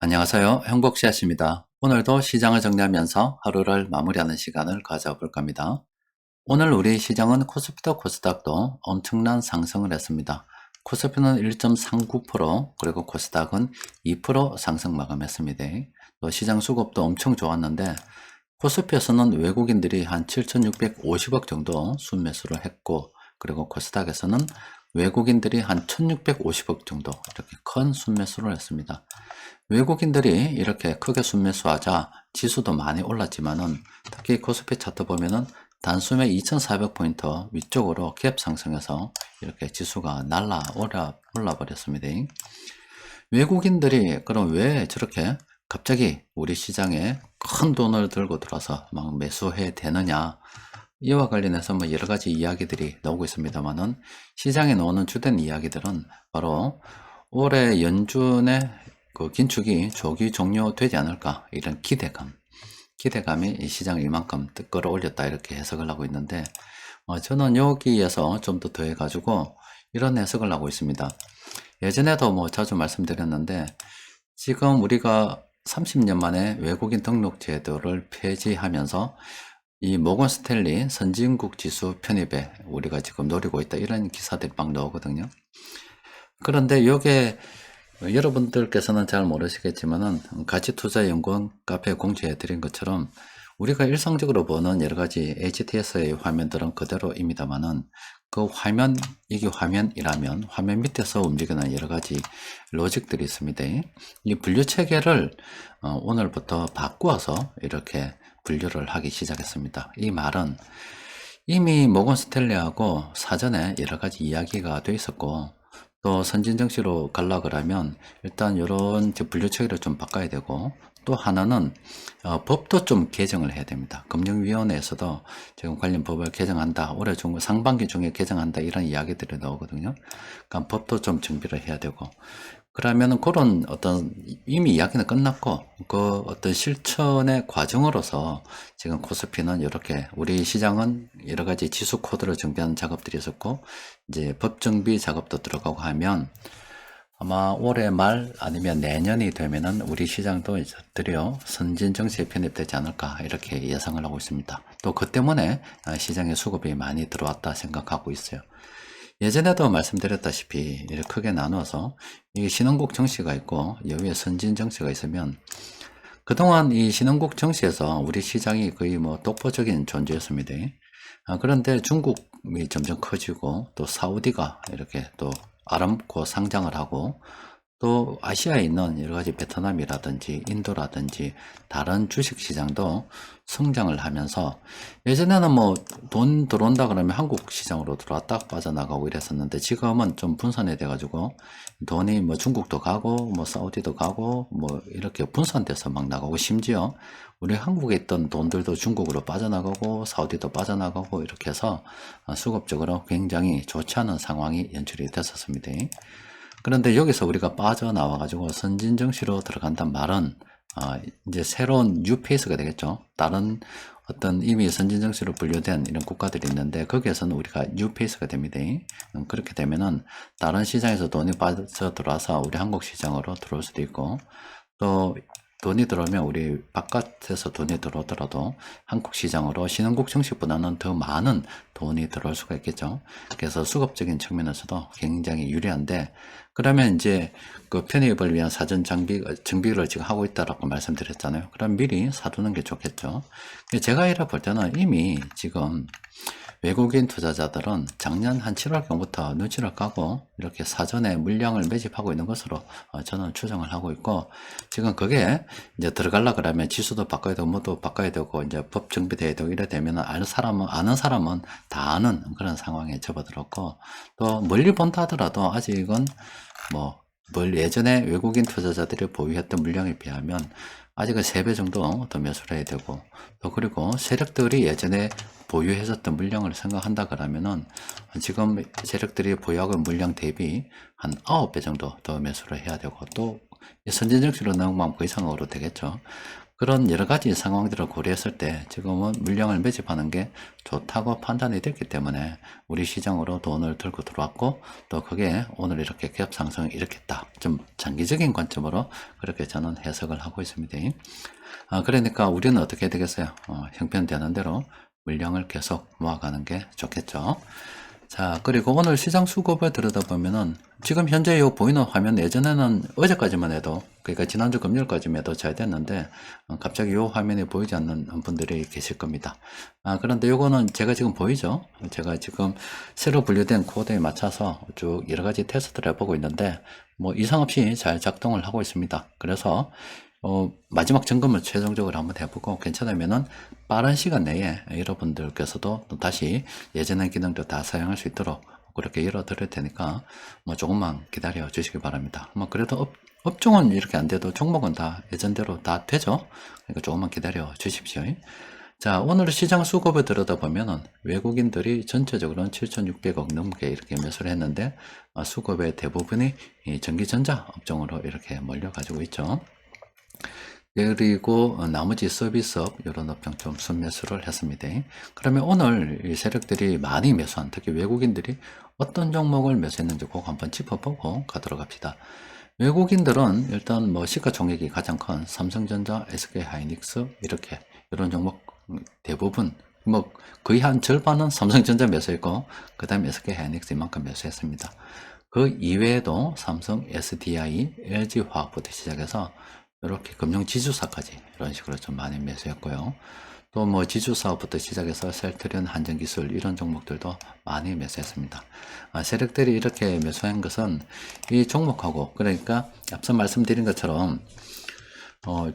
안녕하세요. 행복씨앗입니다. 오늘도 시장을 정리하면서 하루를 마무리하는 시간을 가져볼까 합니다. 오늘 우리 시장은 코스피도 코스닥도 엄청난 상승을 했습니다. 코스피는 1.39%, 그리고 코스닥은 2% 상승 마감했습니다. 또 시장 수급도 엄청 좋았는데 코스피에서는 외국인들이 한 7,650억 정도 순매수를 했고, 그리고 코스닥에서는 외국인들이 한 1,650억 정도 이렇게 큰 순매수를 했습니다. 외국인들이 이렇게 크게 순매수하자 지수도 많이 올랐지만은, 특히 코스피 차트 보면은 단숨에 2400포인트 위쪽으로 갭 상승해서 이렇게 지수가 올라 버렸습니다. 외국인들이 그럼 왜 저렇게 갑자기 우리 시장에 큰 돈을 들고 들어서 막 매수해 되느냐, 이와 관련해서 뭐 여러 가지 이야기들이 나오고 있습니다만은, 시장에 나오는 주된 이야기들은 바로 올해 연준의 그 긴축이 조기 종료되지 않을까, 이런 기대감이 이 시장을 이만큼 끌어올렸다, 이렇게 해석을 하고 있는데, 저는 여기에서 좀 더 더해가지고 이런 해석을 하고 있습니다. 예전에도 뭐 자주 말씀드렸는데, 지금 우리가 30년 만에 외국인 등록 제도를 폐지하면서 이 모건 스탠리 선진국 지수 편입에 우리가 지금 노리고 있다, 이런 기사들이 막 나오거든요. 그런데 이게 여러분들께서는 잘 모르시겠지만은, 가치투자연구원 카페에 공지해 드린 것처럼 우리가 일상적으로 보는 여러 가지 HTS의 화면들은 그대로입니다만은, 그 화면, 이게 화면이라면 화면 밑에서 움직이는 여러 가지 로직들이 있습니다. 이 분류 체계를 오늘부터 바꾸어서 이렇게 분류를 하기 시작했습니다. 이 말은 이미 모건 스탠리하고 사전에 여러 가지 이야기가 돼 있었고, 또 선진정시로 가려 그러면 일단 이런 분류 체계를 좀 바꿔야 되고, 또 하나는 법도 좀 개정을 해야 됩니다. 금융위원회에서도 지금 관련 법을 개정한다, 올해 중 상반기 중에 개정한다, 이런 이야기들이 나오거든요. 그러니까 법도 좀 준비를 해야 되고, 그러면은 그런 어떤 이미 이야기는 끝났고, 그 어떤 실천의 과정으로서 지금 코스피는 이렇게, 우리 시장은 여러 가지 지수 코드를 정비하는 작업들이 있었고, 이제 법 정비 작업도 들어가고 하면 아마 올해 말 아니면 내년이 되면은 우리 시장도 이제 드디어 선진 정시에 편입되지 않을까, 이렇게 예상을 하고 있습니다. 또 그 때문에 시장에 수급이 많이 들어왔다 생각하고 있어요. 예전에도 말씀드렸다시피 이렇게 크게 나눠서 이게 신흥국 정시가 있고 여기에 선진 정시가 있으면, 그동안 이 신흥국 정시에서 우리 시장이 거의 뭐 독보적인 존재였습니다. 그런데 중국이 점점 커지고, 또 사우디가 이렇게 또 아람코 상장을 하고, 또 아시아에 있는 여러 가지 베트남이라든지 인도라든지 다른 주식 시장도 성장을 하면서, 예전에는 뭐 돈 들어온다 그러면 한국 시장으로 들어왔다 빠져나가고 이랬었는데, 지금은 좀 분산이 돼가지고 돈이 뭐 중국도 가고 뭐 사우디도 가고 뭐 이렇게 분산돼서 막 나가고, 심지어 우리 한국에 있던 돈들도 중국으로 빠져나가고 사우디도 빠져나가고, 이렇게 해서 수급적으로 굉장히 좋지 않은 상황이 연출이 됐었습니다. 그런데 여기서 우리가 빠져나와가지고 선진정시로 들어간단 말은, 이제 새로운 뉴페이스가 되겠죠. 다른 어떤 이미 선진정시로 분류된 이런 국가들이 있는데, 거기에서는 우리가 뉴페이스가 됩니다. 그렇게 되면은 다른 시장에서 돈이 빠져 들어와서 우리 한국 시장으로 들어올 수도 있고, 또 돈이 들어오면 우리 바깥에서 돈이 들어오더라도 한국 시장으로 신흥국 정시보다는 더 많은 돈이 들어올 수가 있겠죠. 그래서 수급적인 측면에서도 굉장히 유리한데, 그러면 이제 그 편입을 위한 사전 정비를 지금 하고 있다라고 말씀드렸잖아요. 그럼 미리 사두는 게 좋겠죠. 제가 이래 볼 때는 이미 지금 외국인 투자자들은 작년 한 7월경부터 눈치를 까고 이렇게 사전에 물량을 매집하고 있는 것으로 저는 추정을 하고 있고, 지금 그게 이제 들어가려 그러면 지수도 바꿔야 되고 뭐도 바꿔야 되고 이제 법 정비돼야 되고, 이래 되면 아는 사람은 다 아는 그런 상황에 접어들었고, 또 멀리 본다 하더라도 아직은 뭐 예전에 외국인 투자자들이 보유했던 물량에 비하면 아직은 3배 정도 더 매수를 해야 되고, 또 그리고 세력들이 예전에 보유했었던 물량을 생각한다 그러면은 지금 세력들이 보유하고 있는 물량 대비 한 9배 정도 더 매수를 해야 되고, 또 선진정시로 나오면 그 이상으로 되겠죠. 그런 여러 가지 상황들을 고려했을 때 지금은 물량을 매집하는 게 좋다고 판단이 됐기 때문에 우리 시장으로 돈을 들고 들어왔고, 또 그게 오늘 이렇게 갭 상승을 일으켰다. 좀 장기적인 관점으로 그렇게 저는 해석을 하고 있습니다. 그러니까 우리는 어떻게 되겠어요? 형편되는 대로 물량을 계속 모아가는 게 좋겠죠. 자, 그리고 오늘 시장 수급을 들여다보면은 지금 현재 요 보이는 화면, 예전에는 어제까지만 해도, 그러니까 지난주 금요일까지만 해도 잘 됐는데 갑자기 요 화면에 보이지 않는 분들이 계실 겁니다. 그런데 요거는 제가 지금 보이죠? 제가 지금 새로 분류된 코드에 맞춰서 쭉 여러 가지 테스트를 해보고 있는데 뭐 이상 없이 잘 작동을 하고 있습니다. 그래서 마지막 점검을 최종적으로 한번 해보고 괜찮으면은 빠른 시간 내에 여러분들께서도 또 다시 예전의 기능도 다 사용할 수 있도록 그렇게 열어 드릴 테니까 뭐 조금만 기다려 주시기 바랍니다. 뭐 그래도 업종은 이렇게 안 돼도 종목은 다 예전대로 다 되죠. 그러니까 조금만 기다려 주십시오. 자, 오늘 시장 수급을 들여다보면은 외국인들이 전체적으로는 7,600억 넘게 이렇게 매수를 했는데 수급의 대부분이 이 전기전자 업종으로 이렇게 몰려가지고 있죠. 그리고 나머지 서비스업 이런 업종 좀 순매수를 했습니다. 그러면 오늘 이 세력들이 많이 매수한, 특히 외국인들이 어떤 종목을 매수했는지 꼭 한번 짚어보고 가도록 합시다. 외국인들은 일단 뭐 시가총액이 가장 큰 삼성전자, SK하이닉스 이렇게 이런 종목 대부분 뭐 거의 한 절반은 삼성전자 매수했고 그 다음에 SK하이닉스 이만큼 매수했습니다. 그 이외에도 삼성, SDI, LG화학부터 시작해서 이렇게 금융지주사까지 이런 식으로 좀 많이 매수했고요. 또 뭐 지주사업부터 시작해서 셀트리온, 한전기술 이런 종목들도 많이 매수했습니다. 세력들이 이렇게 매수한 것은 이 종목하고, 그러니까 앞서 말씀드린 것처럼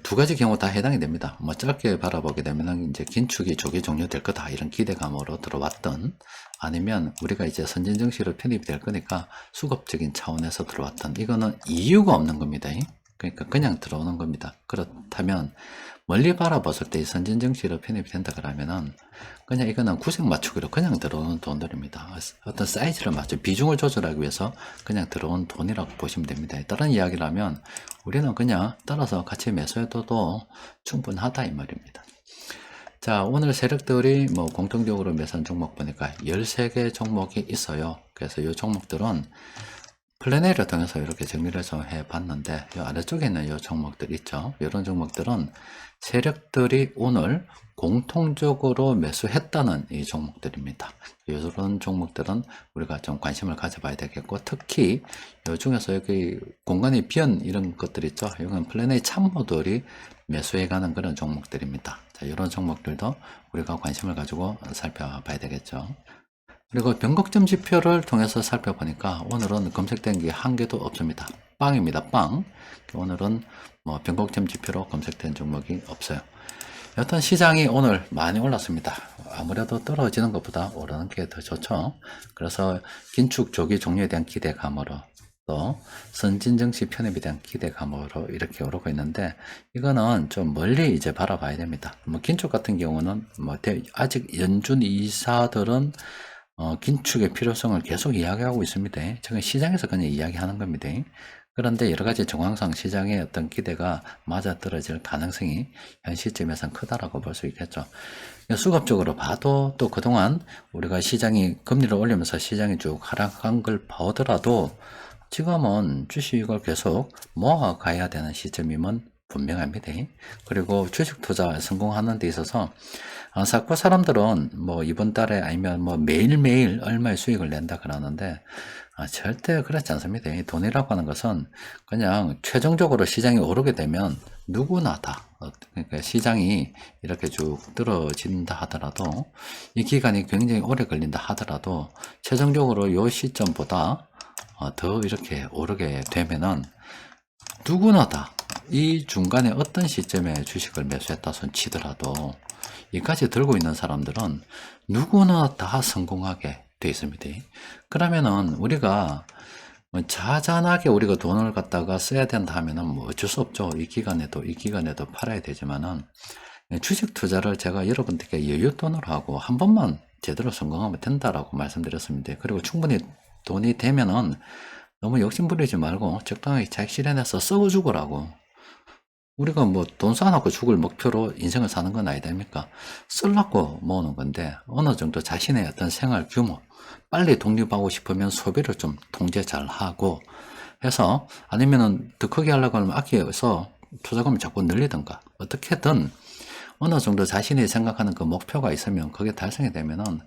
두 가지 경우 다 해당이 됩니다. 뭐 짧게 바라보게 되면 이제 긴축이 조기 종료될 거다 이런 기대감으로 들어왔던, 아니면 우리가 이제 선진증시로 편입이 될 거니까 수급적인 차원에서 들어왔던, 이거는 이유가 없는 겁니다. 그러니까 그냥 들어오는 겁니다. 그렇다면 멀리 바라봤을 때 이 선진증시로 편입이 된다 그러면은 그냥 이거는 구색 맞추기로 그냥 들어오는 돈들입니다. 어떤 사이즈를 맞춰 비중을 조절하기 위해서 그냥 들어온 돈이라고 보시면 됩니다. 다른 이야기를 하면 우리는 그냥 따라서 같이 매수해도 충분하다 이 말입니다. 자, 오늘 세력들이 뭐 공통적으로 매수한 종목 보니까 13개 종목이 있어요. 그래서 이 종목들은 플래너를 통해서 이렇게 정리를 좀 해봤는데, 이 아래쪽에 있는 이 종목들 있죠. 이런 종목들은 세력들이 오늘 공통적으로 매수했다는 이 종목들입니다. 이런 종목들은 우리가 좀 관심을 가져봐야 되겠고, 특히 이 중에서 여기 공간이 비은 이런 것들 있죠. 이건 플래너의 참모들이 매수해가는 그런 종목들입니다. 자, 이런 종목들도 우리가 관심을 가지고 살펴봐야 되겠죠. 그리고 변곡점 지표를 통해서 살펴보니까 오늘은 검색된 게 한 개도 없습니다. 빵입니다. 빵. 오늘은 뭐 변곡점 지표로 검색된 종목이 없어요. 여튼 시장이 오늘 많이 올랐습니다. 아무래도 떨어지는 것보다 오르는 게 더 좋죠. 그래서 긴축 조기 종료에 대한 기대감으로, 또 선진증시 편입에 대한 기대감으로 이렇게 오르고 있는데, 이거는 좀 멀리 이제 바라봐야 됩니다. 뭐 긴축 같은 경우는 뭐 아직 연준 이사들은 긴축의 필요성을 계속 이야기하고 있습니다. 지금 시장에서 그냥 이야기하는 겁니다. 그런데 여러 가지 정황상 시장의 어떤 기대가 맞아떨어질 가능성이 현 시점에서는 크다라고 볼 수 있겠죠. 수급적으로 봐도 또 그동안 우리가 시장이 금리를 올리면서 시장이 쭉 하락한 걸 보더라도 지금은 주식을 계속 모아가야 되는 시점임은 분명합니다. 그리고 주식 투자 성공하는 데 있어서 자꾸 사람들은 뭐 이번 달에 아니면 뭐 매일매일 얼마의 수익을 낸다 그러는데 절대 그렇지 않습니다. 돈이라고 하는 것은 그냥 최종적으로 시장이 오르게 되면 누구나 다, 그러니까 시장이 이렇게 쭉 떨어진다 하더라도, 이 기간이 굉장히 오래 걸린다 하더라도 최종적으로 이 시점보다 더 이렇게 오르게 되면은 누구나 다 이 중간에 어떤 시점에 주식을 매수했다 손 치더라도 이까지 들고 있는 사람들은 누구나 다 성공하게 돼 있습니다. 그러면은 우리가 자잘하게 우리가 돈을 갖다가 써야 된다 하면은 뭐 어쩔 수 없죠. 이 기간에도 팔아야 되지만은, 주식 투자를 제가 여러분들께 여윳돈으로 하고 한 번만 제대로 성공하면 된다라고 말씀드렸습니다. 그리고 충분히 돈이 되면은 너무 욕심 부리지 말고 적당하게 잘 실현해서 써 죽으라고. 우리가 뭐 돈 쌓아놓고 죽을 목표로 인생을 사는 건 아니됩니까? 쓰려고 모으는 건데 어느 정도 자신의 어떤 생활 규모, 빨리 독립하고 싶으면 소비를 좀 통제 잘 하고 해서, 아니면은 더 크게 하려고 하면 아껴서 투자금을 자꾸 늘리든가 어떻게든 어느 정도 자신이 생각하는 그 목표가 있으면 그게 달성이 되면은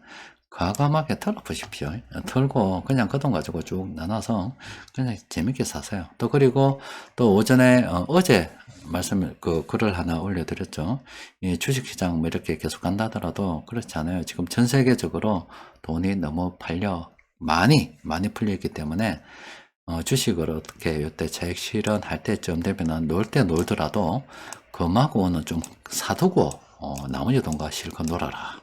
과감하게 털어보십시오. 털고 그냥 그 돈 가지고 쭉 나눠서 그냥 재밌게 사세요. 또 그리고 또 오전에 어제 말씀 그 글을 하나 올려드렸죠. 이 주식시장 뭐 이렇게 계속 간다 하더라도 그렇지 않아요. 지금 전 세계적으로 돈이 너무 많이 풀려 있기 때문에 주식을 어떻게 요때 차익 실현할 때쯤 되면은 놀 때 놀더라도 금하고는 좀 사두고 나머지 돈과 실컷 놀아라.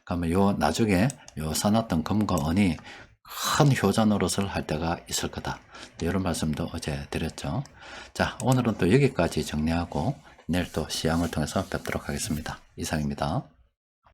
그러면 나중에 사놨던 금과 은이 큰 효자 노릇을 할 때가 있을 거다. 이런 말씀도 어제 드렸죠. 자, 오늘은 또 여기까지 정리하고 내일 또 시황을 통해서 뵙도록 하겠습니다. 이상입니다.